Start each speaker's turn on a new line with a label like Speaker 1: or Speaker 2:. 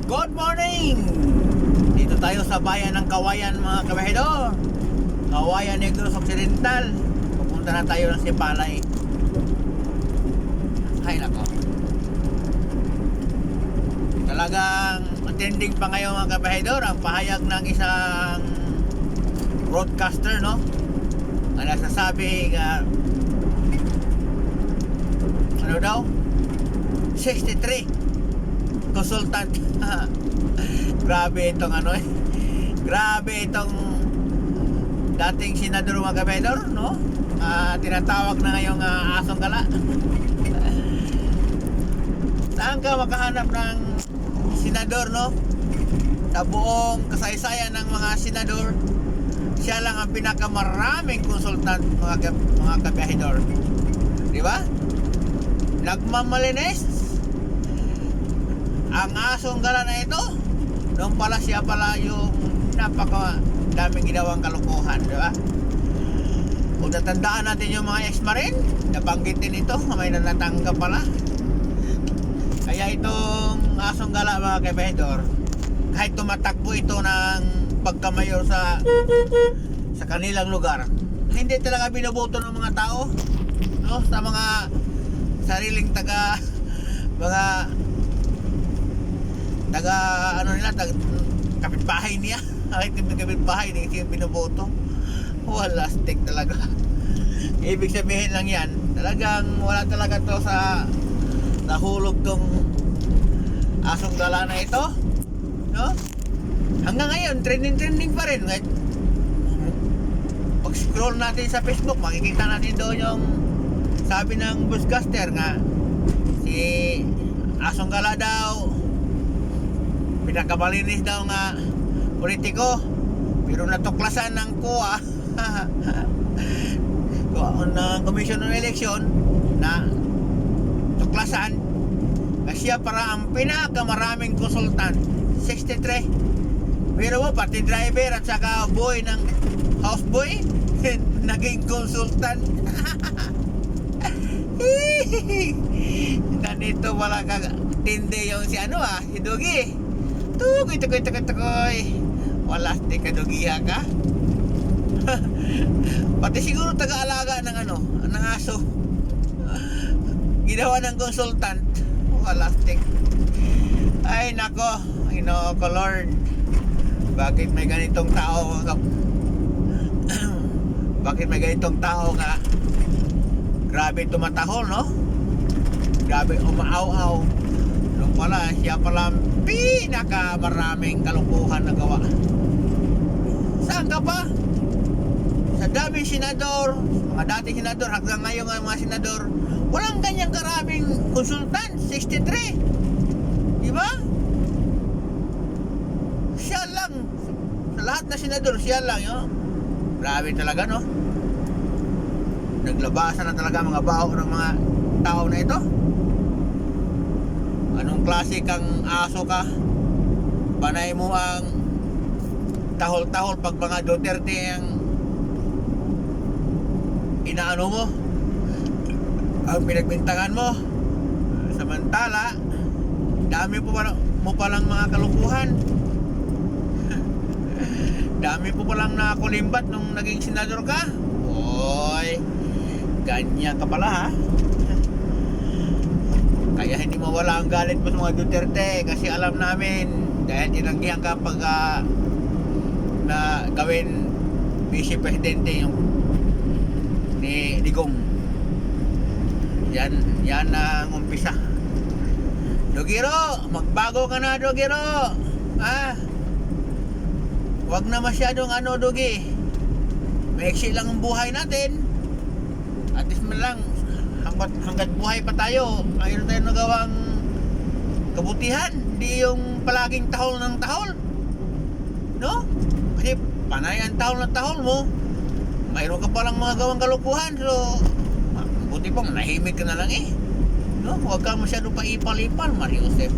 Speaker 1: Good morning! Dito tayo sa bayan ng Kawayan mga kabahedor. Kawayan Negros Occidental. Pupunta na tayo ng Sipalay. Ay nako. Talagang attending pa ngayon mga kabahedor ang pahayag ng isang broadcaster, no? Ang nasasabi ano daw? 63 consultant. Grabe itong grabe itong dating senador mga kabahedor, no? Tinatawag na ngayong asong gala. Saan ka makahanap ng senador, no? Sa buong kasaysayan ng mga senador, siya lang ang pinakamaraming consultant mga kabahedor. Di ba? Nagmamalinis ang asong gala na ito. Noong pala siya pala yung napaka daming ginawang kalukuhan, di ba? Kung natandaan natin yung mga ex-marine, nabanggit din ito, may natanggap pala. Kaya itong asong gala mga kabahedor, kahit tumatakbo ito ng pagkamayor sa kanilang lugar, hindi talaga binoboto ng mga tao, no? Sa mga sariling kapitbahay niya. Kahit yung kapitbahay hindi siya binoboto, wala stick talaga. Ibig sabihin lang yan, talagang wala talaga to sa nahulog tong asong gala na ito, no? Hanggang ngayon trending pa rin. Pag scroll natin sa Facebook, makikita natin doon yung sabi ng buscaster nga si asong gala daw pinakamalinis daw nga politiko, pero natuklasan ng COA ng Commission on Election na tuklasan na siya para ang pinakamaraming consultant, 63. Pero mo, pati driver at saka boy ng houseboy naging consultant. Ganito wala ka tindi yung si si Dugi. Tukoy. Wala di ka Dugiya ka. Pati siguro taga-alaga ng ng aso. Ginawa ng consultant. Wala stick. Ay nako, ko Lord. Bakit may ganitong tao? Bakit may ganitong tao nga? Grabe tumatahol, no? Grabe umaaw-aw. Nung pala, siya pala pinakamaraming kalukuhan na gawa. Saan ka pa? Sa daming senador, mga dating senador, hanggang ngayon ang mga senador, walang ganyang karaming konsultan, 63. Di ba? Siya lang. Sa lahat na senador, siya lang, no? Grabe talaga, no? Naglabasan na talaga mga bao ng mga tao na ito. Anong klase kang aso ka? Panay mo ang tahol-tahol pag mga Duterte ang inaano mo, ang pinagbintangan mo. Samantala dami mo palang mga kalukuhan. Dami po palang nakakulimbat nung naging senador ka. Oy, ganyan ka pala, ha? Kaya hindi mawala ang galit mo sa mga Duterte, kasi alam namin dahil tinanggihan ka pag na gawin vice presidente yung ni Digong. Yan ang umpisa. Dugiro, magbago ka na, Dugiro. Wag na masyadong Dugi. Maiksi lang ang buhay natin. At least man lang hanggat buhay pa tayo, mayroon tayong nagawang kabutihan, di yung palaging tahol ng tahol, no? Kasi panay ang tahol ng tahol mo, mayroon ka palang mga gawang kalukuhan. So buti pa manahimik ka na lang, no? Huwag kang masyadong paipal-ipal, Mario Joseph.